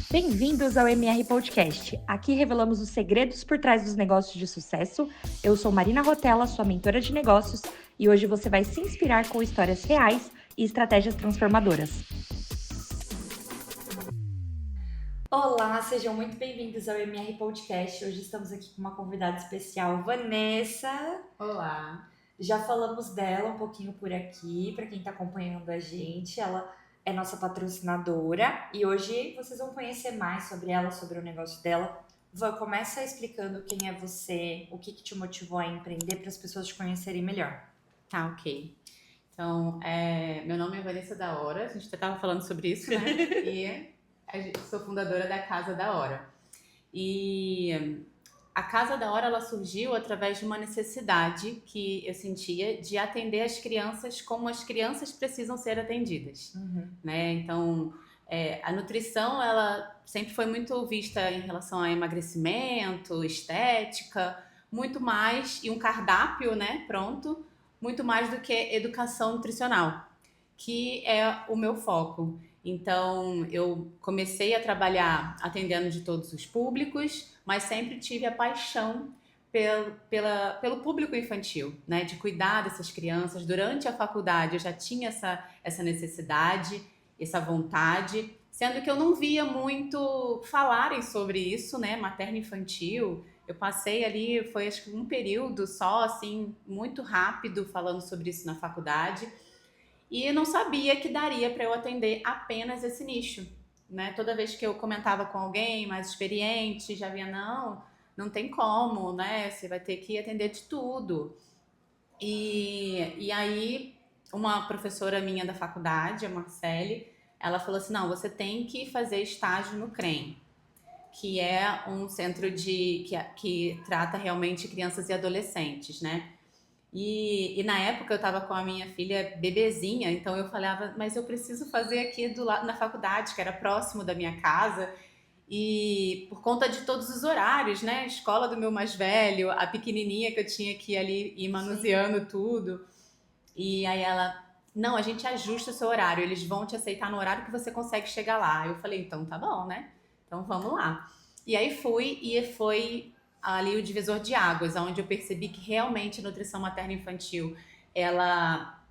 Bem-vindos ao MR Podcast. Aqui revelamos os segredos por trás dos negócios de sucesso. Eu sou Marina Rotella, sua mentora de negócios, e hoje você vai se inspirar com histórias reais e estratégias transformadoras. Olá, sejam muito bem-vindos ao MR Podcast. Hoje estamos aqui com uma convidada especial, Vanessa. Olá. Já falamos dela um pouquinho por aqui, para quem está acompanhando a gente. Ela é nossa patrocinadora e hoje vocês vão conhecer mais sobre ela, sobre o negócio dela. Van, começa explicando quem é você, o que te motivou a empreender para as pessoas te conhecerem melhor. Tá, ok. Então, meu nome é Vanessa da Hora, a gente até estava falando sobre isso, né? E sou fundadora da Casa da Hora. E a Casa da Hora, ela surgiu através de uma necessidade que eu sentia de atender as crianças como as crianças precisam ser atendidas, né? Então, a nutrição, ela sempre foi muito vista em relação a emagrecimento, estética, muito mais, e um cardápio, né, pronto, muito mais do que educação nutricional, que é o meu foco. Então, eu comecei a trabalhar atendendo de todos os públicos, mas sempre tive a paixão pelo público infantil, né? De cuidar dessas crianças. Durante a faculdade, eu já tinha essa necessidade, essa vontade, sendo que eu não via muito falarem sobre isso, né? Materno-infantil. Eu passei ali, foi acho que um período só, assim, muito rápido falando sobre isso na faculdade. E eu não sabia que daria para eu atender apenas esse nicho, né? Toda vez que eu comentava com alguém mais experiente, já via, não tem como, né? Você vai ter que atender de tudo. E aí, uma professora minha da faculdade, a Marcele, ela falou assim, não, você tem que fazer estágio no CREM, que é um centro que trata realmente crianças e adolescentes, né? E na época eu estava com a minha filha bebezinha, então eu falava, mas eu preciso fazer aqui do lado na faculdade, que era próximo da minha casa, e por conta de todos os horários, né? A escola do meu mais velho, a pequenininha que eu tinha que ir ali ir manuseando tudo. E aí ela, não, a gente ajusta o seu horário, eles vão te aceitar no horário que você consegue chegar lá. Eu falei, então tá bom, né? Então vamos lá. E aí fui e foi ali o divisor de águas, onde eu percebi que realmente a nutrição materna infantil, ela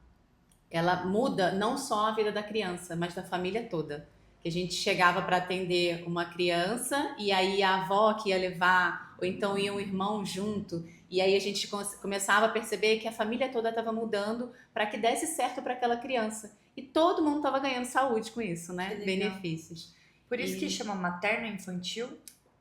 ela muda não só a vida da criança, mas da família toda. Que a gente chegava para atender uma criança e aí a avó que ia levar, ou então ia um irmão junto, e aí a gente começava a perceber que a família toda estava mudando para que desse certo para aquela criança. E todo mundo estava ganhando saúde com isso, né? Benefícios. Por isso que chama materno-infantil?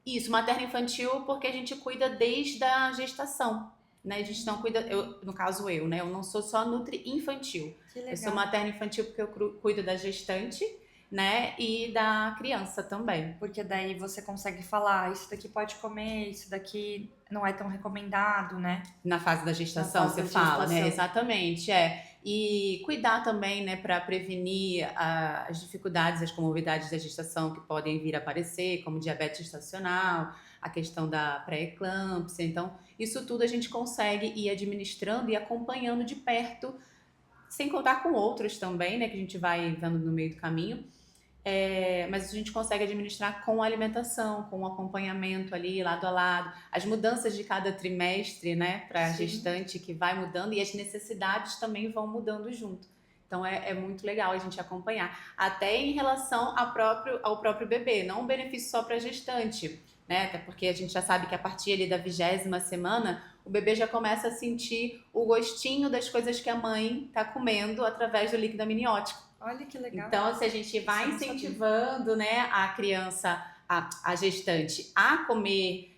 Isso, materno-infantil, porque a gente cuida desde a gestação, né? A gente não cuida, no caso eu, né? Eu não sou só nutri-infantil. Que legal. Eu sou materno-infantil porque eu cuido da gestante, né? E da criança também. Porque daí você consegue falar, isso daqui pode comer, isso daqui não é tão recomendado, né? Na fase da gestação, você fala, né? Exatamente, E cuidar também, né, para prevenir as dificuldades, as comorbidades da gestação que podem vir a aparecer, como diabetes gestacional, a questão da pré-eclâmpsia. Então, isso tudo a gente consegue ir administrando e acompanhando de perto, sem contar com outros também, né, que a gente vai vendo no meio do caminho. Mas a gente consegue administrar com a alimentação, com o acompanhamento ali, lado a lado, as mudanças de cada trimestre, né, para a gestante que vai mudando e as necessidades também vão mudando junto. Então é muito legal a gente acompanhar, até em relação ao próprio bebê, não um benefício só para a gestante, né, até porque a gente já sabe que a partir ali da 20ª semana, o bebê já começa a sentir o gostinho das coisas que a mãe está comendo através do líquido amniótico. Olha que legal. Então, se a gente vai incentivando, né, a criança, a gestante, a comer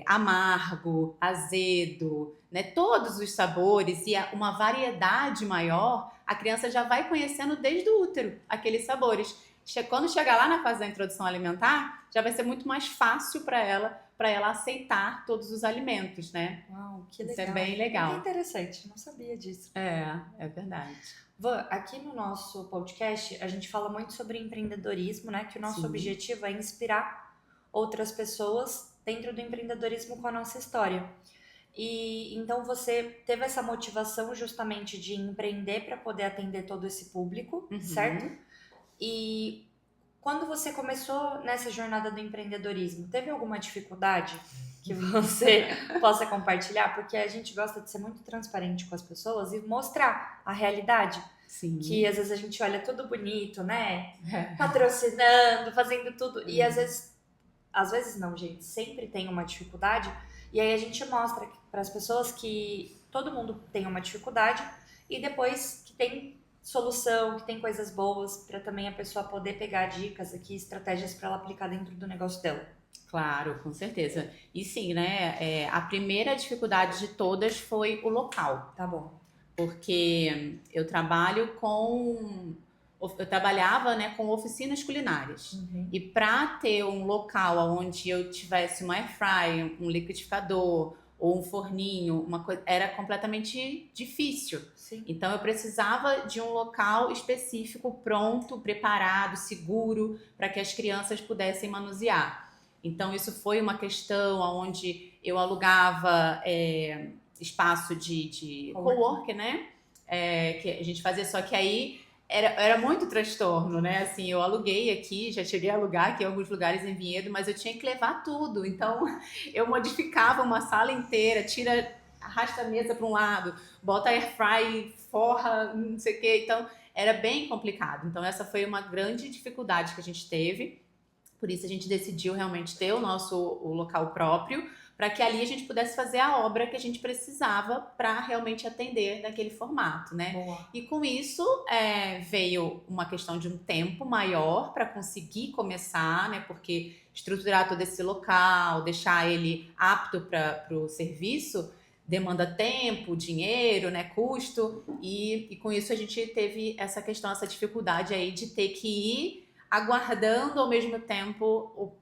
amargo, azedo, né, todos os sabores e uma variedade maior, a criança já vai conhecendo desde o útero aqueles sabores. Quando chegar lá na fase da introdução alimentar, já vai ser muito mais fácil para ela aceitar todos os alimentos, né? Uau, que legal. Isso é bem legal. Que interessante, não sabia disso. É verdade. Van, aqui no nosso podcast, a gente fala muito sobre empreendedorismo, né? Que o nosso objetivo é inspirar outras pessoas dentro do empreendedorismo com a nossa história. E então você teve essa motivação justamente de empreender para poder atender todo esse público, certo? E Quando você começou nessa jornada do empreendedorismo, teve alguma dificuldade que você possa compartilhar? Porque a gente gosta de ser muito transparente com as pessoas e mostrar a realidade. Que Sim. às vezes a gente olha tudo bonito, né? É. Patrocinando, fazendo tudo. E às vezes não, gente, sempre tem uma dificuldade. E aí a gente mostra para as pessoas que todo mundo tem uma dificuldade e depois que tem solução, que tem coisas boas para também a pessoa poder pegar dicas aqui, estratégias para ela aplicar dentro do negócio dela. Claro, com certeza. E sim, né? A primeira dificuldade de todas foi o local. Tá bom. Porque eu trabalho com. Eu trabalhava, né, com oficinas culinárias. E para ter um local onde eu tivesse uma air fry, um liquidificador ou um forninho, uma coisa, era completamente difícil. Sim. Então eu precisava de um local específico, pronto, preparado, seguro, para que as crianças pudessem manusear. Então isso foi uma questão onde eu alugava espaço de cowork, né? Que a gente fazia, só que aí era muito transtorno, né? Assim, eu aluguei aqui, já cheguei a alugar aqui em alguns lugares em Vinhedo, mas eu tinha que levar tudo. Então, eu modificava uma sala inteira, arrasta a mesa para um lado, bota air fry, forra, não sei o quê. Então, era bem complicado. Então, essa foi uma grande dificuldade que a gente teve. Por isso, a gente decidiu realmente ter o local próprio, para que ali a gente pudesse fazer a obra que a gente precisava para realmente atender naquele formato, né? Boa. E com isso veio uma questão de um tempo maior para conseguir começar, né? Porque estruturar todo esse local, deixar ele apto para o serviço, demanda tempo, dinheiro, né? Custo. E com isso a gente teve essa questão, essa dificuldade aí de ter que ir aguardando ao mesmo tempo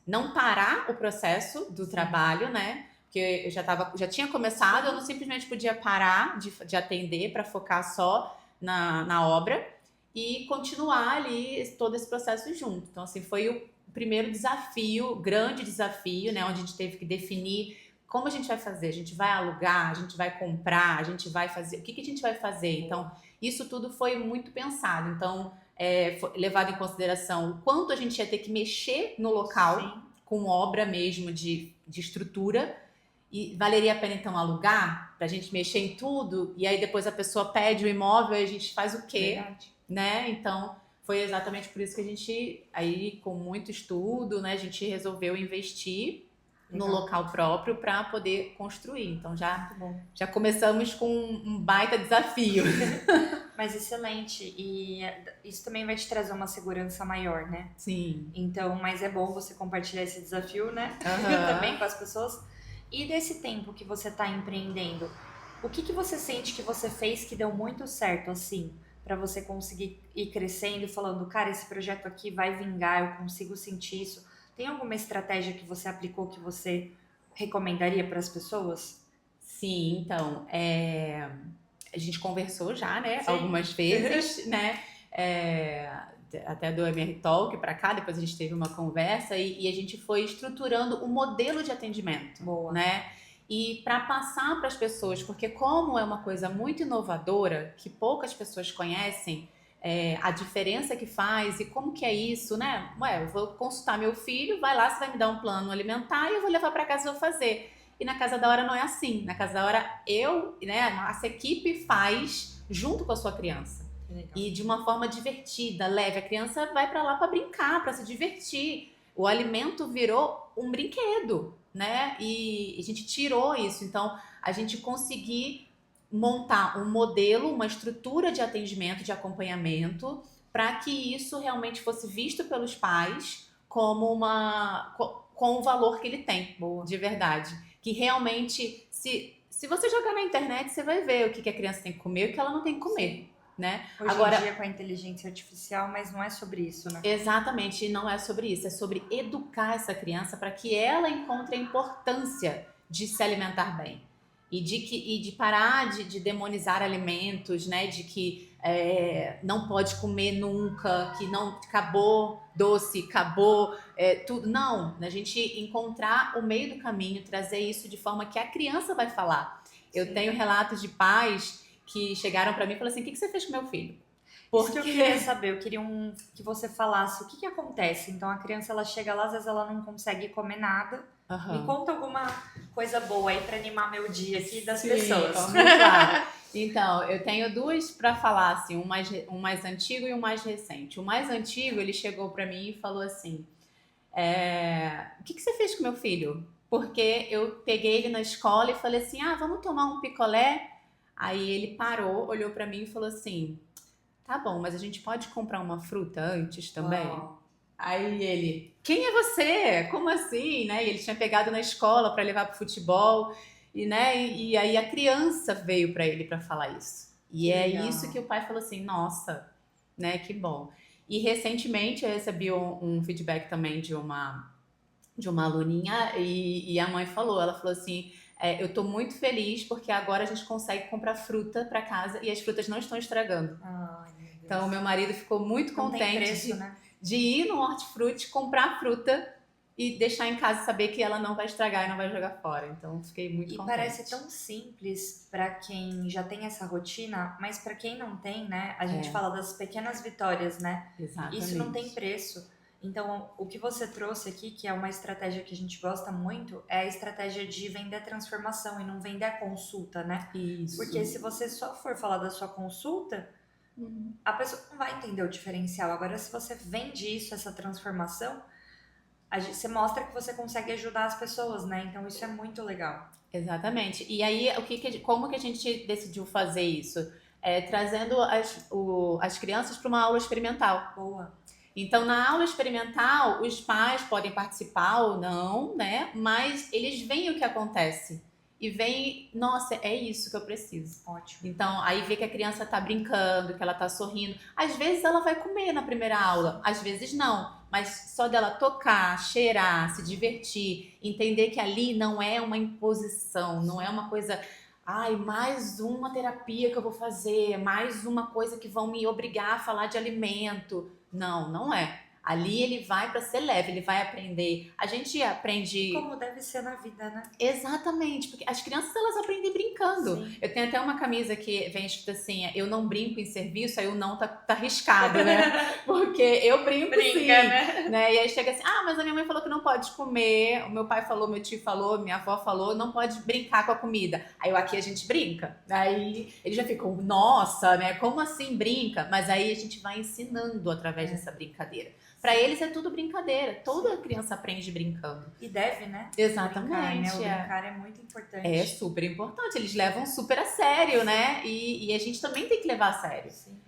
não parar o processo do trabalho, né? Porque eu já tinha começado, eu não simplesmente podia parar de atender para focar só na obra e continuar ali todo esse processo junto. Então, assim, foi o primeiro desafio, grande desafio, né? Onde a gente teve que definir como a gente vai fazer. A gente vai alugar, a gente vai comprar, a gente vai fazer... O que a gente vai fazer? Então, isso tudo foi muito pensado. Então, foi levado em consideração o quanto a gente ia ter que mexer no local, sim, com obra mesmo de estrutura, e valeria a pena então alugar pra gente mexer em tudo, e aí depois a pessoa pede o imóvel e a gente faz o quê? Verdade. Né? Então foi exatamente por isso que a gente, aí com muito estudo, né, a gente resolveu investir no local próprio para poder construir. Então já começamos com um baita desafio. Mas excelente. E isso também vai te trazer uma segurança maior, né? Sim. Então, mas é bom você compartilhar esse desafio, né? Também com as pessoas. E desse tempo que você está empreendendo, o que você sente que você fez que deu muito certo, assim, para você conseguir ir crescendo e falando, cara, esse projeto aqui vai vingar, eu consigo sentir isso. Tem alguma estratégia que você aplicou que você recomendaria para as pessoas? Sim, então, a gente conversou já, né, algumas vezes, né, até do MR Talk para cá, depois a gente teve uma conversa e a gente foi estruturando o modelo de atendimento, né, e para passar para as pessoas, porque como é uma coisa muito inovadora, que poucas pessoas conhecem, a diferença que faz e como que é isso, né, eu vou consultar meu filho, vai lá, você vai me dar um plano alimentar e eu vou levar para casa e vou fazer. E na Casa da Hora não é assim. Na Casa da Hora, a nossa equipe faz junto com a sua criança. E de uma forma divertida, leve. A criança vai para lá para brincar, para se divertir. O alimento virou um brinquedo, né? E a gente tirou isso. Então, a gente conseguiu montar um modelo, uma estrutura de atendimento, de acompanhamento, para que isso realmente fosse visto pelos pais como com o valor que ele tem, de verdade. Que realmente, se você jogar na internet, você vai ver o que a criança tem que comer e o que ela não tem que comer, né? Hoje em dia com a inteligência artificial, mas não é sobre isso, né? Exatamente, não é sobre isso, é sobre educar essa criança para que ela encontre a importância de se alimentar bem. E de parar de demonizar alimentos, né? De que não pode comer nunca, que não acabou doce, acabou tudo. Não, a gente encontrar o meio do caminho, trazer isso de forma que a criança vai falar. Eu tenho relatos de pais que chegaram para mim e falaram assim, o que você fez com meu filho? Isso que eu queria saber, eu queria que você falasse o que acontece. Então a criança ela chega lá, às vezes ela não consegue comer nada. Me conta alguma coisa boa aí pra animar meu dia aqui das pessoas. Vamos lá. Então, eu tenho duas para falar, assim, um mais antigo e um mais recente. O mais antigo, ele chegou para mim e falou assim: o que você fez com meu filho? Porque eu peguei ele na escola e falei assim: vamos tomar um picolé? Aí ele parou, olhou para mim e falou assim: tá bom, mas a gente pode comprar uma fruta antes também? Uau. Aí ele: quem é você? Como assim? Né? E ele tinha pegado na escola para levar pro futebol. E aí a criança veio para ele para falar isso. E Que é legal. isso que o pai falou assim: nossa, né? Que bom. E recentemente eu recebi um feedback também de uma aluninha e a mãe falou, ela falou assim: eu tô muito feliz porque agora a gente consegue comprar fruta para casa e as frutas não estão estragando. Ai, meu Deus. Então meu marido ficou muito Não tem contente preço, né? de ir no hortifruti, comprar fruta e deixar em casa, saber que ela não vai estragar e não vai jogar fora. Então fiquei muito contente. E parece tão simples pra quem já tem essa rotina, mas pra quem não tem, né? A gente fala das pequenas vitórias, né? Exatamente. Isso não tem preço. Então, o que você trouxe aqui, que é uma estratégia que a gente gosta muito, é a estratégia de vender a transformação e não vender a consulta, né? Isso. Porque se você só for falar da sua consulta, a pessoa não vai entender o diferencial. Agora, se você vende isso, essa transformação, você mostra que você consegue ajudar as pessoas, né? Então isso é muito legal. Exatamente. E aí, como que a gente decidiu fazer isso? Trazendo as crianças para uma aula experimental. Boa. Então, na aula experimental, os pais podem participar ou não, né? Mas eles veem o que acontece. E veem, nossa, é isso que eu preciso. Ótimo. Então, aí vê que a criança tá brincando, que ela tá sorrindo. Às vezes ela vai comer na primeira aula, às vezes não. Mas só dela tocar, cheirar, se divertir, entender que ali não é uma imposição, não é uma coisa, mais uma terapia que eu vou fazer, mais uma coisa que vão me obrigar a falar de alimento. Não, não é. Ali ele vai para ser leve, ele vai aprender. A gente aprende... Como deve ser na vida, né? Exatamente, porque as crianças elas aprendem brincando. Sim. Eu tenho até uma camisa que vem escrito assim: eu não brinco em serviço, aí o não tá arriscado, né? Porque eu brinco sim. Né? E aí chega assim: mas a minha mãe falou que não pode comer, o meu pai falou, meu tio falou, minha avó falou, não pode brincar com a comida. Aí aqui a gente brinca. Aí eles já ficam: nossa, né? Como assim brinca? Mas aí a gente vai ensinando através dessa brincadeira. Para eles é tudo brincadeira. Toda criança aprende brincando. E deve, né? Exatamente. Brincar, né? O brincar é muito importante. É super importante. Eles levam super a sério, né? E a gente também tem que levar a sério. Sim.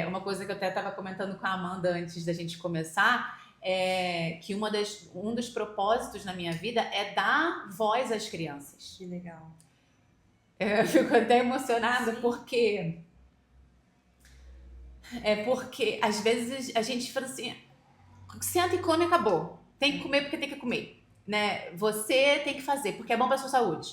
Uma coisa que eu até estava comentando com a Amanda antes da gente começar é que um dos propósitos na minha vida é dar voz às crianças. Que legal. Eu fico até emocionada porque às vezes a gente fala assim: senta e come, acabou. Tem que comer porque tem que comer, né? Você tem que fazer porque é bom para sua saúde.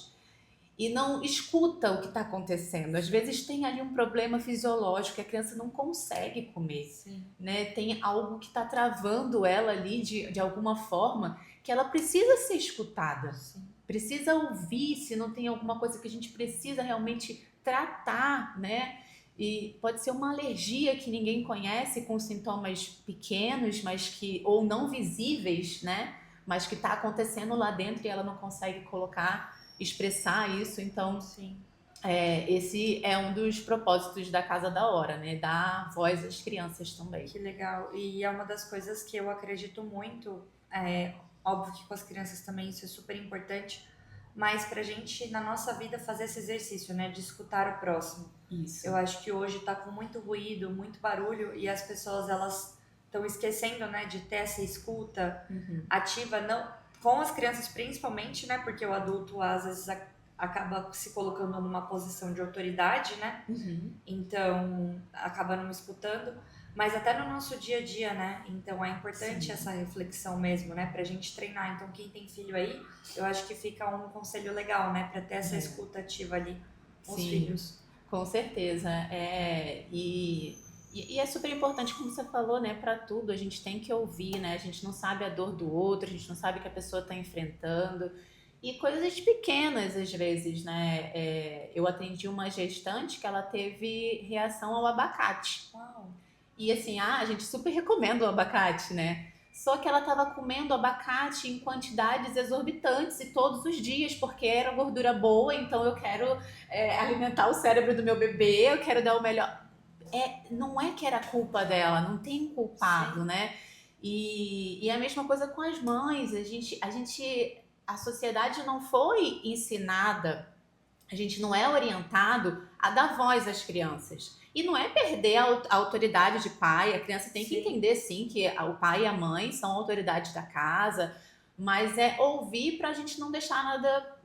E não escuta o que está acontecendo. Às vezes tem ali um problema fisiológico que a criança não consegue comer. Sim. Né? Tem algo que está travando ela ali de alguma forma que ela precisa ser escutada. Sim. Precisa ouvir se não tem alguma coisa que a gente precisa realmente tratar, né? E pode ser uma alergia que ninguém conhece, com sintomas pequenos, mas ou não visíveis, né? Mas que está acontecendo lá dentro e ela não consegue expressar isso. Então, sim. Esse é um dos propósitos da Casa da Hora, né? Dar voz às crianças também. Que legal. E é uma das coisas que eu acredito muito. Óbvio que com as crianças também isso é super importante. Mas pra gente, na nossa vida, fazer esse exercício, né? De escutar o próximo. Isso. Eu acho que hoje tá com muito ruído, muito barulho. E as pessoas, elas estão esquecendo, né? De ter essa escuta ativa. Não, com as crianças principalmente, né? Porque o adulto, às vezes, acaba se colocando numa posição de autoridade, né? Então, acaba não escutando. Mas até no nosso dia a dia, né? Então é importante essa reflexão mesmo, né? Pra gente treinar. Então quem tem filho aí, eu acho que fica um conselho legal, né? Pra ter essa escuta ativa ali com os filhos. Com certeza. E é super importante, como você falou, né? Pra tudo, a gente tem que ouvir, né? A gente não sabe a dor do outro, a gente não sabe o que a pessoa tá enfrentando. E coisas pequenas, às vezes, né? Eu atendi uma gestante que ela teve reação ao abacate. Uau. E assim, a gente super recomenda o abacate, né? Só que ela estava comendo abacate em quantidades exorbitantes e todos os dias, porque era gordura boa, então eu quero alimentar o cérebro do meu bebê, eu quero dar o melhor. Não é que era culpa dela, não tem culpado, Sim. né? E a mesma coisa com as mães. A sociedade não foi ensinada, a gente não é orientado a dar voz às crianças. E não é perder a autoridade de pai, a criança tem que Sim. entender sim que o pai e a mãe são autoridades da casa, mas é ouvir para a gente não deixar nada,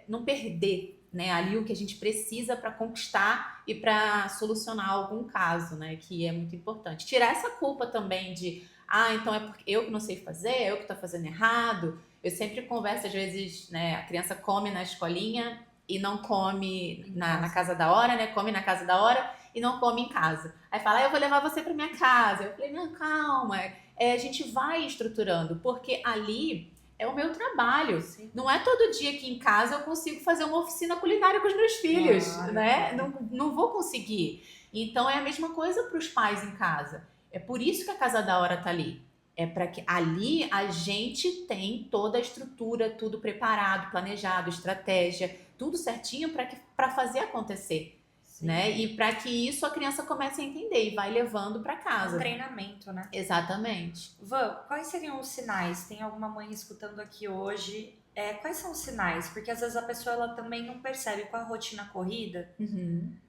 não perder, né, ali o que a gente precisa para conquistar e para solucionar algum caso, né, que é muito importante. Tirar essa culpa também de, então é porque eu que não sei fazer, eu que estou fazendo errado. Eu sempre converso, às vezes, né, a criança come na escolinha e não come na casa da hora, né? Come na casa da hora e não come em casa. Aí fala, eu vou levar você para minha casa. Eu falei, não, calma. A gente vai estruturando, porque ali é o meu trabalho. Sim. Não é todo dia que em casa eu consigo fazer uma oficina culinária com os meus filhos, né? Não vou conseguir. Então é a mesma coisa para os pais em casa. É por isso que a Casa da Hora tá ali. É para que ali a gente tem toda a estrutura, tudo preparado, planejado, estratégia, tudo certinho para fazer acontecer. Sim. Né? E para que isso a criança comece a entender e vai levando para É casa. um treinamento, né? Exatamente. Van, quais seriam os sinais? Tem alguma mãe escutando aqui hoje? Quais são os sinais? Porque às vezes a pessoa ela também não percebe com a rotina corrida,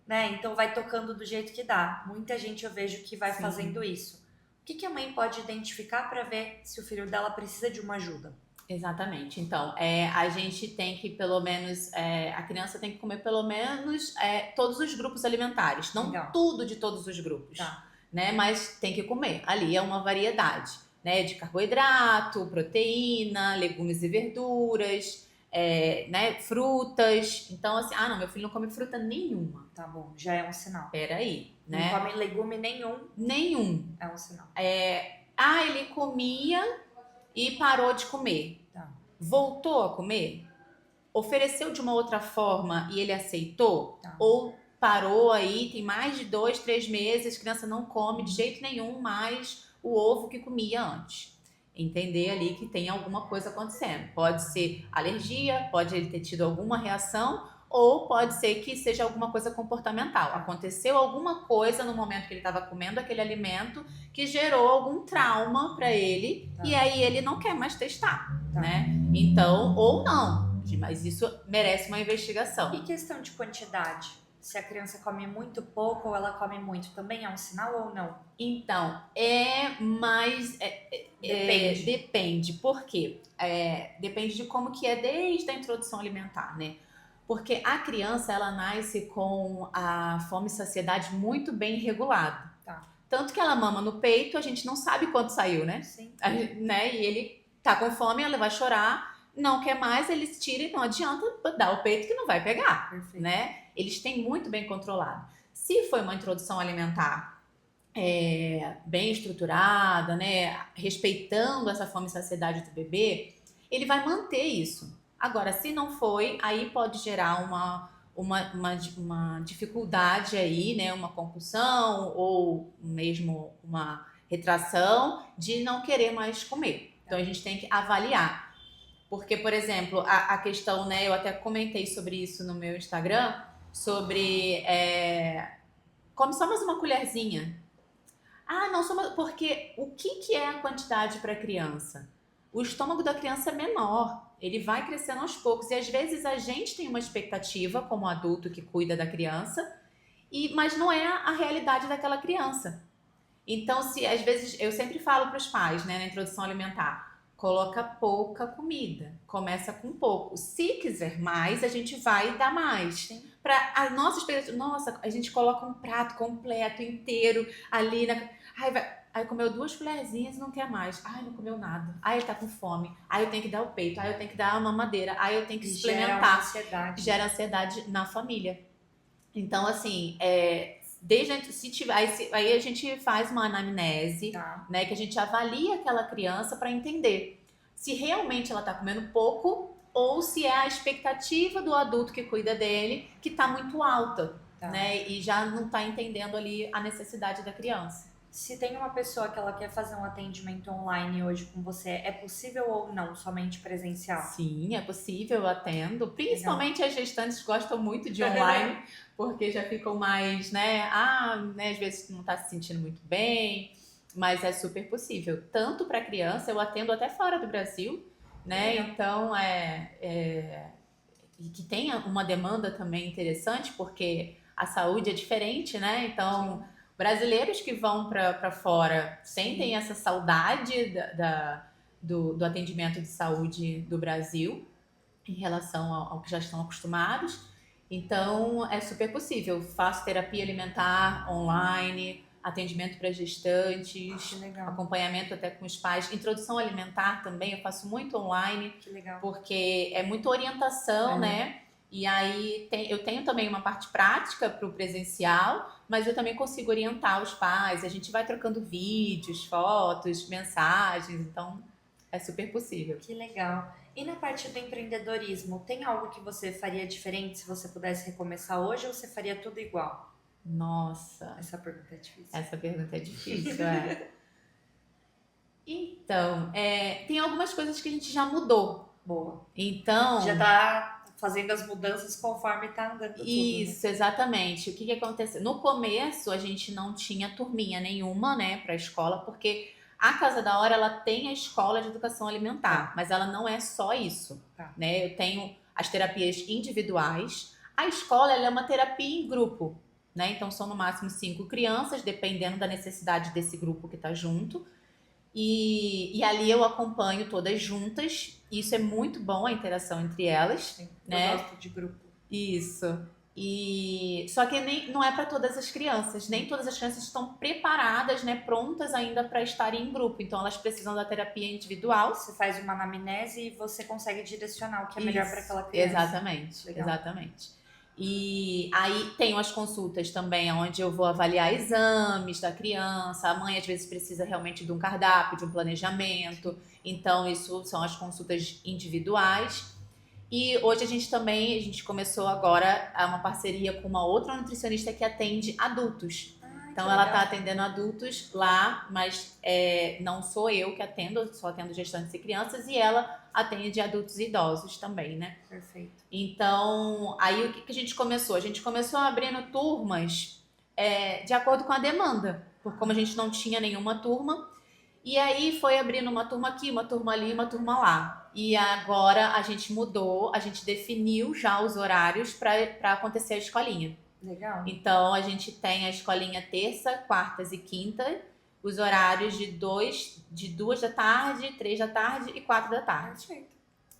né? Então vai tocando do jeito que dá. Muita gente eu vejo que vai Sim. fazendo isso. O que a mãe pode identificar para ver se o filho dela precisa de uma ajuda? Exatamente. Então, a gente tem que pelo menos, a criança tem que comer pelo menos todos os grupos alimentares, não Legal. tudo de todos os grupos, Tá. né? Mas tem que comer. Ali é uma variedade, né? De carboidrato, proteína, legumes e verduras, né? Frutas. Então, assim, não, meu filho não come fruta nenhuma. Tá bom, já é um sinal. Peraí, né? Não come legume nenhum. Nenhum. É um sinal. Ele comia e parou de comer. Tá. Voltou a comer? Ofereceu de uma outra forma e ele aceitou? Tá. Ou parou aí, tem mais de 2, 3 meses, a criança não come de jeito nenhum mais o ovo que comia antes. Entender ali que tem alguma coisa acontecendo. Pode ser alergia, pode ele ter tido alguma reação, ou pode ser que seja alguma coisa comportamental. Aconteceu alguma coisa no momento que ele estava comendo aquele alimento que gerou algum trauma para ele, e aí ele não quer mais testar, né? Então, ou não, mas isso merece uma investigação. E questão de quantidade? Se a criança come muito pouco ou ela come muito, também é um sinal ou não? Então, Depende. Depende. Por quê? Depende de como que é desde a introdução alimentar, né? Porque a criança, ela nasce com a fome e saciedade muito bem regulada. Tá. Tanto que ela mama no peito, a gente não sabe quanto saiu, né? Sim. Né? E ele tá com fome, ela vai chorar, não quer mais, eles tiram e não adianta dar o peito que não vai pegar. Perfeito. Né? Eles têm muito bem controlado. Se foi uma introdução alimentar bem estruturada, né? Respeitando essa fome e saciedade do bebê, ele vai manter isso. Agora, se não foi, aí pode gerar uma dificuldade aí, né? Uma compulsão ou mesmo uma retração de não querer mais comer. Então, a gente tem que avaliar. Porque, por exemplo, a questão, né? Eu até comentei sobre isso no meu Instagram, sobre come só mais uma colherzinha. Não, porque o que é a quantidade para a criança? O estômago da criança é menor, ele vai crescendo aos poucos e às vezes a gente tem uma expectativa como adulto que cuida da criança, mas não é a realidade daquela criança. Então, se às vezes eu sempre falo para os pais, né, na introdução alimentar, coloca pouca comida, começa com pouco. Se quiser mais, a gente vai dar mais. Para a nossa expectativa, a gente coloca um prato completo, inteiro ali Aí comeu 2 colherzinhas e não quer mais. Não comeu nada. Ele tá com fome. Eu tenho que dar o peito. Eu tenho que dar a mamadeira. Eu tenho que suplementar. Gera ansiedade na família. Então, assim, aí a gente faz uma anamnese, né? Que a gente avalia aquela criança para entender se realmente ela tá comendo pouco ou se é a expectativa do adulto que cuida dele que tá muito alta, né? E já não tá entendendo ali a necessidade da criança. Se tem uma pessoa que ela quer fazer um atendimento online hoje com você, é possível ou não, somente presencial? Sim, é possível, eu atendo. Legal. Principalmente as gestantes gostam muito de online, porque já ficam mais, né? Às vezes não está se sentindo muito bem, mas é super possível. Tanto para criança, eu atendo até fora do Brasil, né? Legal. Então, e que tenha uma demanda também interessante, porque a saúde é diferente, né? Então, brasileiros que vão para fora sentem essa saudade do atendimento de saúde do Brasil em relação ao que já estão acostumados. Então, é super possível. Faço terapia alimentar online, atendimento para gestantes, Que legal. acompanhamento até com os pais, introdução alimentar também, eu faço muito online, Que legal. porque é muita orientação, né? E aí eu tenho também uma parte prática para o presencial, mas eu também consigo orientar os pais. A gente vai trocando vídeos, fotos, mensagens, então é super possível. Que legal. E na parte do empreendedorismo, tem algo que você faria diferente se você pudesse recomeçar hoje ou você faria tudo igual? Nossa, Essa pergunta é difícil. essa pergunta é difícil, é. Então, tem algumas coisas que a gente já mudou. Boa. Então. Já tá fazendo as mudanças conforme tá andando tudo. Isso, exatamente. O que aconteceu? No começo, a gente não tinha turminha nenhuma, né, para a escola, porque a Casa da Hora, ela tem a escola de educação alimentar, mas ela não é só isso, né? Eu tenho as terapias individuais. A escola, ela é uma terapia em grupo, né? Então, são no máximo 5 crianças, dependendo da necessidade desse grupo que tá junto. E ali eu acompanho todas juntas. E isso é muito bom, a interação entre elas. Sim, né? Eu gosto de grupo. Isso. Só que não é para todas as crianças. Nem todas as crianças estão preparadas, né, prontas ainda para estarem em grupo. Então elas precisam da terapia individual. Você faz uma anamnese e você consegue direcionar o que é melhor para aquela criança. Exatamente, legal. Exatamente. E aí tenho as consultas também, onde eu vou avaliar exames da criança. A mãe às vezes precisa realmente de um cardápio, de um planejamento. Então isso são as consultas individuais. E hoje a gente começou agora uma parceria com uma outra nutricionista que atende adultos. Então ela está atendendo adultos lá, mas não sou eu que atendo, só atendo gestantes e crianças, e ela atende adultos e idosos também, né? Perfeito. Então, aí o que a gente começou? A gente começou abrindo turmas de acordo com a demanda, porque como a gente não tinha nenhuma turma, e aí foi abrindo uma turma aqui, uma turma ali, uma turma lá. E agora a gente mudou, a gente definiu já os horários para acontecer a escolinha. Legal. Então a gente tem a escolinha terça, quartas e quinta, os horários de 2 da tarde, 3 da tarde e 4 da tarde. Perfeito.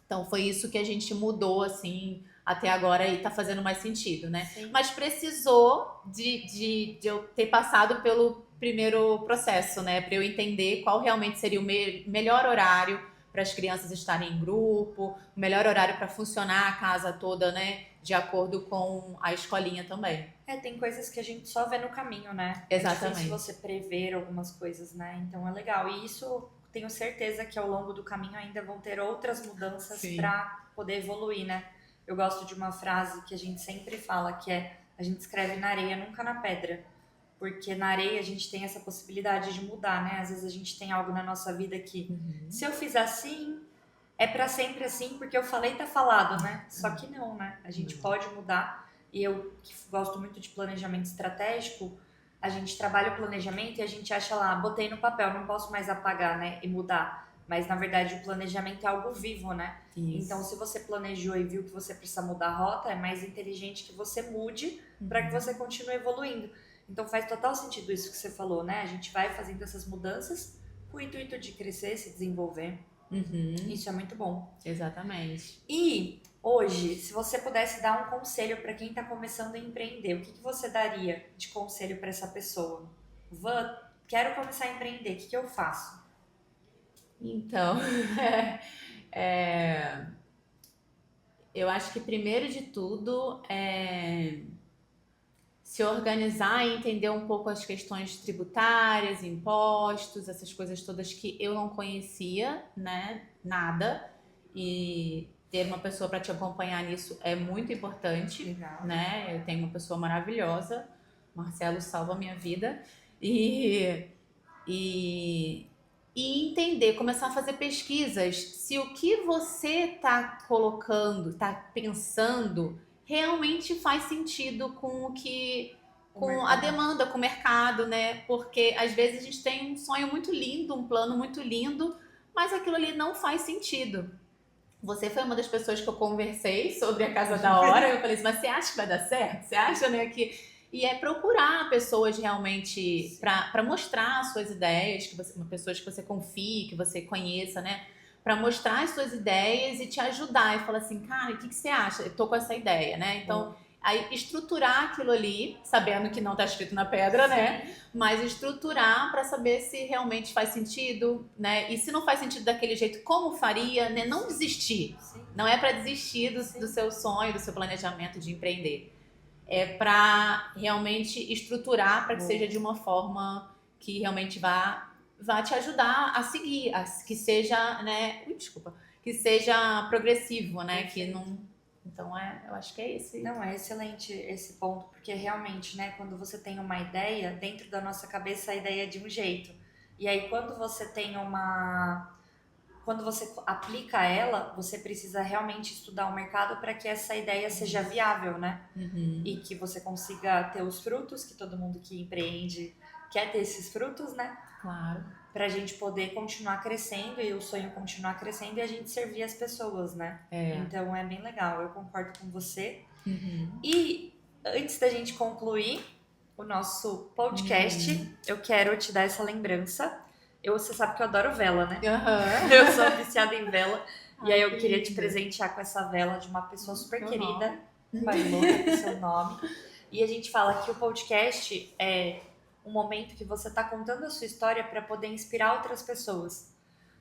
Então foi isso que a gente mudou assim até agora e tá fazendo mais sentido, né? Sim. Mas precisou de eu ter passado pelo primeiro processo, né? Para eu entender qual realmente seria o melhor horário para as crianças estarem em grupo, o melhor horário para funcionar a casa toda, né? De acordo com a escolinha também. Tem coisas que a gente só vê no caminho, né? Exatamente. É difícil você prever algumas coisas, né? Então é legal. E isso, tenho certeza que ao longo do caminho ainda vão ter outras mudanças para poder evoluir, né? Eu gosto de uma frase que a gente sempre fala, que é: a gente escreve na areia, nunca na pedra. Porque na areia a gente tem essa possibilidade de mudar, né? Às vezes a gente tem algo na nossa vida que, se eu fiz assim, é para sempre assim, porque eu falei, tá falado, né? Só que não, né? A gente pode mudar. E eu, que gosto muito de planejamento estratégico, a gente trabalha o planejamento e a gente acha lá, botei no papel, não posso mais apagar, né? E mudar. Mas, na verdade, o planejamento é algo vivo, né? Isso. Então, se você planejou e viu que você precisa mudar a rota, é mais inteligente que você mude para que você continue evoluindo. Então, faz total sentido isso que você falou, né? A gente vai fazendo essas mudanças com o intuito de crescer, se desenvolver. Isso é muito bom. Exatamente. E hoje, se você pudesse dar um conselho para quem está começando a empreender, o que você daria de conselho para essa pessoa? Quero começar a empreender, o que eu faço? Então, eu acho que primeiro de tudo se organizar e entender um pouco as questões tributárias, impostos, essas coisas todas que eu não conhecia, né? Nada. E ter uma pessoa para te acompanhar nisso é muito importante. Legal. Né? Eu tenho uma pessoa maravilhosa, Marcelo salva a minha vida. E E entender, começar a fazer pesquisas se o que você está colocando, está pensando, realmente faz sentido com com a demanda, com o mercado, né? Porque às vezes a gente tem um sonho muito lindo, um plano muito lindo, mas aquilo ali não faz sentido. Você foi uma das pessoas que eu conversei sobre a Casa da Hora. Eu falei assim, mas você acha que vai dar certo? Você acha, né, que... E é procurar pessoas realmente para mostrar as suas ideias, pessoas que você confie, que você conheça, né? Para mostrar as suas ideias e te ajudar. E falar assim, cara, o que você acha? Eu tô com essa ideia, né? Então, aí estruturar aquilo ali, sabendo que não tá escrito na pedra, né? Mas estruturar para saber se realmente faz sentido, né? E se não faz sentido daquele jeito, como faria, né? Não desistir. Não é para desistir do seu sonho, do seu planejamento de empreender. É para realmente estruturar para que seja de uma forma que realmente vá te ajudar a seguir, que seja, né? Desculpa, que seja progressivo, né? Que não. Então eu acho que é esse. Não, é excelente esse ponto, porque realmente, né, quando você tem uma ideia, dentro da nossa cabeça a ideia é de um jeito. E aí quando você tem quando você aplica ela, você precisa realmente estudar o mercado para que essa ideia seja viável, né? E que você consiga ter os frutos, que todo mundo que empreende quer ter esses frutos, né? Claro. Pra gente poder continuar crescendo e o sonho continuar crescendo e a gente servir as pessoas, né? Então é bem legal, eu concordo com você. E antes da gente concluir o nosso podcast, eu quero te dar essa lembrança. Você sabe que eu adoro vela, né? Eu sou viciada em vela. E aí eu queria te presentear com essa vela de uma pessoa super querida, Bariloto, que é seu nome. E a gente fala que o podcast é um momento que você está contando a sua história para poder inspirar outras pessoas.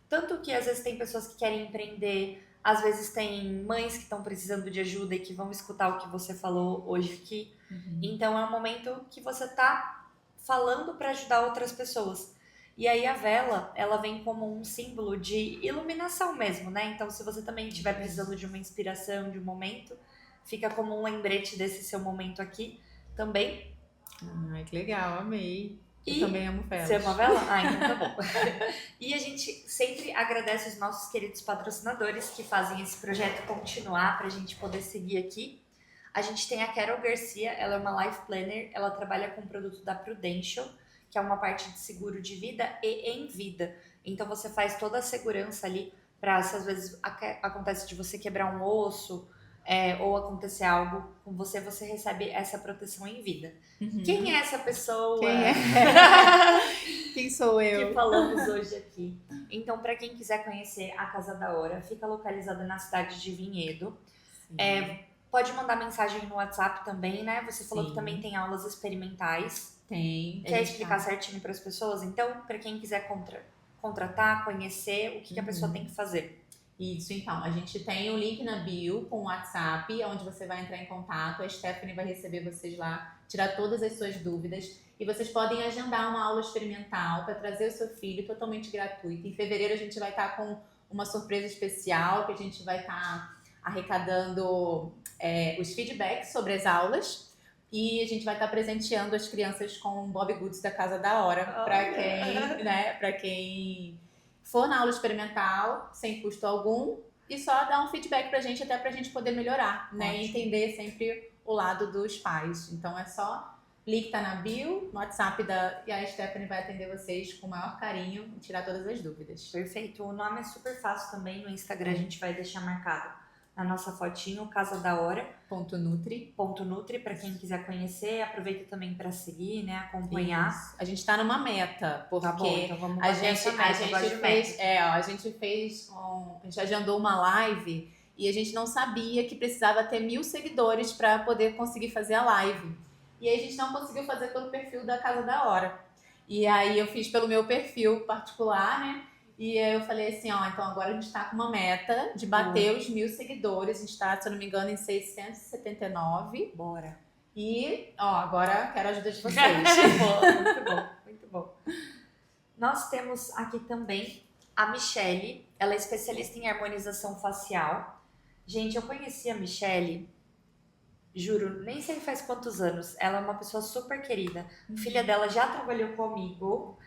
Tanto que às vezes tem pessoas que querem empreender, às vezes tem mães que estão precisando de ajuda e que vão escutar o que você falou hoje aqui. Então é um momento que você está falando para ajudar outras pessoas. E aí a vela, ela vem como um símbolo de iluminação mesmo, né? Então se você também estiver precisando de uma inspiração, de um momento, fica como um lembrete desse seu momento aqui também. Ai, que legal, amei. Eu também amo velas. Você ama vela? Ah, então tá bom. E a gente sempre agradece os nossos queridos patrocinadores que fazem esse projeto continuar pra gente poder seguir aqui. A gente tem a Carol Garcia, ela é uma life planner, ela trabalha com o produto da Prudential, que é uma parte de seguro de vida e em vida. Então você faz toda a segurança ali para se às vezes acontece de você quebrar um osso, ou acontecer algo com você, você recebe essa proteção em vida. Quem é essa pessoa? Quem é? Quem sou eu? Que falamos hoje aqui. Então, para quem quiser conhecer a Casa da Hora, fica localizada na cidade de Vinhedo. Pode mandar mensagem no WhatsApp também, né? Você falou que também tem aulas experimentais. Tem. Quer explicar certinho para as pessoas? Então, para quem quiser contratar, conhecer, o que a pessoa tem que fazer? Isso, então, a gente tem o link na bio com o WhatsApp, onde você vai entrar em contato, a Stephanie vai receber vocês lá, tirar todas as suas dúvidas, e vocês podem agendar uma aula experimental para trazer o seu filho totalmente gratuito. Em fevereiro a gente vai estar com uma surpresa especial, que a gente vai estar arrecadando os feedbacks sobre as aulas, e a gente vai estar presenteando as crianças com Bobbie Goods da Casa da Hora, para quem for na aula experimental, sem custo algum, e só dar um feedback pra gente, até pra gente poder melhorar, né? E entender sempre o lado dos pais. Então é só, link tá na bio, no WhatsApp e a Stephanie vai atender vocês com o maior carinho e tirar todas as dúvidas. Perfeito. O nome é super fácil também, no Instagram a gente vai deixar marcado na nossa fotinho, Casa da Hora. .nutri, para quem quiser conhecer, aproveita também para seguir, né, acompanhar. Isso. A gente tá numa meta, porque tá bom, então vamos a gente agendou uma live e a gente não sabia que precisava ter 1.000 seguidores para poder conseguir fazer a live. E aí a gente não conseguiu fazer pelo perfil da Casa da Hora. E aí eu fiz pelo meu perfil particular, né? E aí eu falei assim, então agora a gente tá com uma meta de bater os 1.000 seguidores. A gente tá, se eu não me engano, em 679. Bora. E, agora quero a ajuda de vocês. Muito bom, muito bom. Nós temos aqui também a Michele. Ela é especialista em harmonização facial. Gente, eu conheci a Michele, juro, nem sei faz quantos anos. Ela é uma pessoa super querida. A filha dela já trabalhou comigo.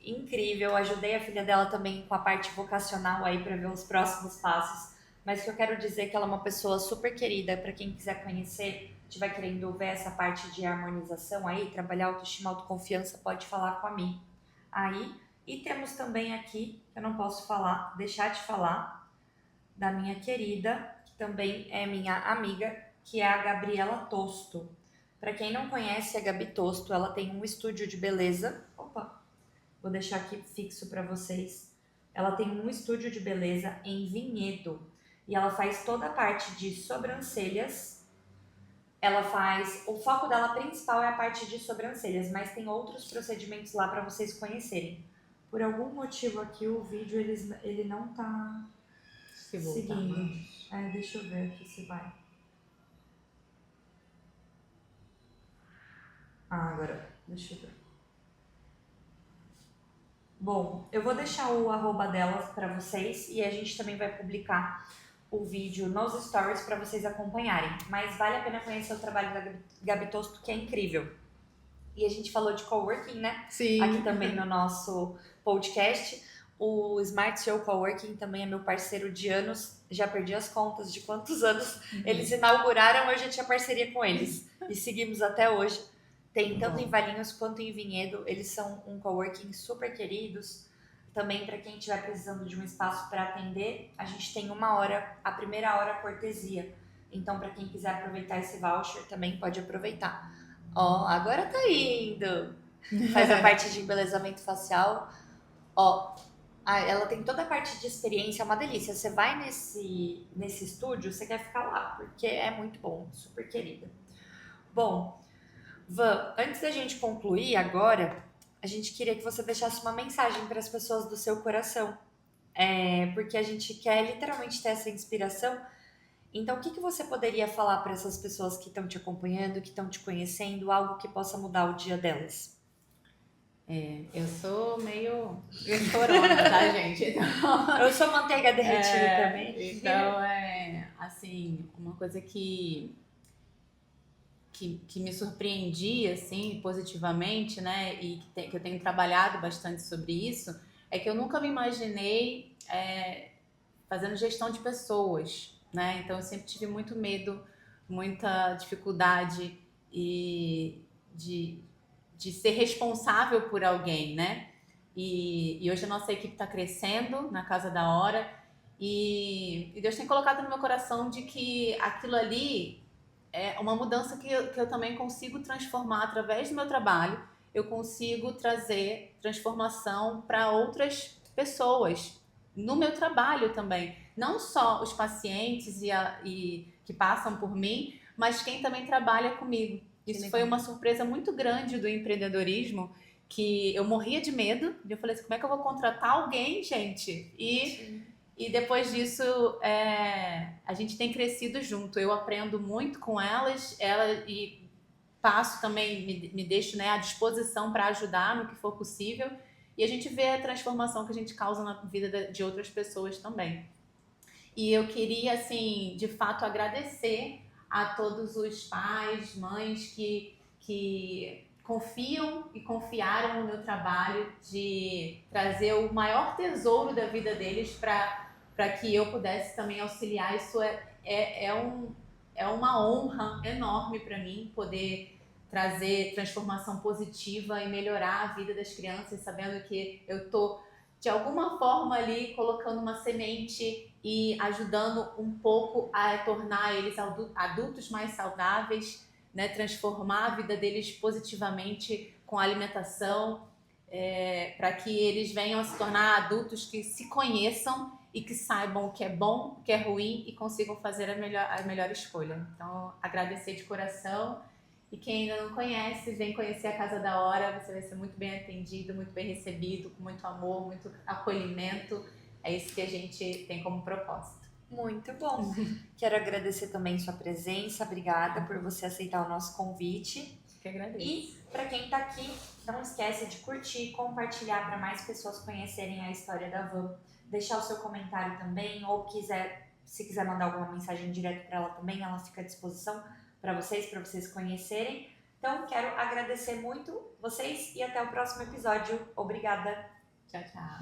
incrível. Ajudei a filha dela também com a parte vocacional aí para ver os próximos passos. Mas que eu quero dizer que ela é uma pessoa super querida. Para quem quiser conhecer, estiver querendo ver essa parte de harmonização aí, trabalhar autoestima, autoconfiança, pode falar com a mim aí. E temos também aqui, que eu não posso falar, deixar de falar, da minha querida, que também é minha amiga, que é a Gabriela Tosto. Para quem não conhece a Gabi Tosto, ela tem um estúdio de beleza. Opa, vou deixar aqui fixo para vocês. Ela tem um estúdio de beleza em Vinhedo e ela faz toda a parte de sobrancelhas. Ela faz, o foco dela principal é a parte de sobrancelhas, mas tem outros procedimentos lá para vocês conhecerem. Por algum motivo aqui o vídeo ele não tá Se voltar, seguindo. Deixa eu ver aqui se vai. Agora, deixa eu ver. Bom, eu vou deixar o arroba dela para vocês e a gente também vai publicar o vídeo nos stories para vocês acompanharem. Mas vale a pena conhecer o trabalho da Gabi Tosto, que é incrível. E a gente falou de coworking, né? Sim. Aqui também no nosso podcast. O Smart Show Coworking também é meu parceiro de anos. Já perdi as contas de quantos anos eles inauguraram, eu já tinha parceria com eles. E seguimos até hoje. Tem tanto em Valinhos quanto em Vinhedo. Eles são um coworking super queridos. Também para quem estiver precisando de um espaço para atender, a gente tem 1 hora, a primeira hora cortesia. Então, para quem quiser aproveitar esse voucher, também pode aproveitar. Ó, agora tá indo. Faz a parte de embelezamento facial. Ó, ela tem toda a parte de experiência, é uma delícia. Você vai nesse estúdio, você quer ficar lá, porque é muito bom, super querida. Bom, Van, antes da gente concluir agora, a gente queria que você deixasse uma mensagem para as pessoas do seu coração. Porque a gente quer literalmente ter essa inspiração. Então, o que você poderia falar para essas pessoas que estão te acompanhando, que estão te conhecendo, algo que possa mudar o dia delas? Eu sou meio chorona, tá, gente? Então, eu sou manteiga derretida também. Então, assim, uma coisa que me surpreendia, assim, positivamente, né, e que eu tenho trabalhado bastante sobre isso, é que eu nunca me imaginei fazendo gestão de pessoas, né, então eu sempre tive muito medo, muita dificuldade de ser responsável por alguém, né, e hoje a nossa equipe está crescendo na Casa da Hora, e Deus tem colocado no meu coração de que aquilo ali é uma mudança que eu também consigo transformar através do meu trabalho. Eu consigo trazer transformação para outras pessoas no meu trabalho também. Não só os pacientes e que passam por mim, mas quem também trabalha comigo. Isso foi uma surpresa muito grande do empreendedorismo, que eu morria de medo. Eu falei assim, como é que eu vou contratar alguém, gente? E depois disso, a gente tem crescido junto. Eu aprendo muito com elas, e passo também, me deixo, né, à disposição para ajudar no que for possível. E a gente vê a transformação que a gente causa na vida de outras pessoas também. E eu queria, assim, de fato, agradecer a todos os pais, mães que confiam e confiaram no meu trabalho de trazer o maior tesouro da vida deles para que eu pudesse também auxiliar. Isso é uma honra enorme para mim poder trazer transformação positiva e melhorar a vida das crianças, sabendo que eu estou, de alguma forma, ali colocando uma semente e ajudando um pouco a tornar eles adultos mais saudáveis, né? Transformar a vida deles positivamente com a alimentação, para que eles venham a se tornar adultos que se conheçam e que saibam o que é bom, o que é ruim e consigam fazer a melhor escolha. Então, agradecer de coração. E quem ainda não conhece, vem conhecer a Casa da Hora. Você vai ser muito bem atendido, muito bem recebido, com muito amor, muito acolhimento. É isso que a gente tem como propósito. Muito bom. Quero agradecer também sua presença. Obrigada por você aceitar o nosso convite. Que agradeço. E para quem está aqui, não esquece de curtir, compartilhar para mais pessoas conhecerem a história da Van. Deixar o seu comentário também, ou se quiser mandar alguma mensagem direto para ela também, ela fica à disposição para vocês conhecerem. Então, quero agradecer muito vocês e até o próximo episódio. Obrigada! Tchau, tchau.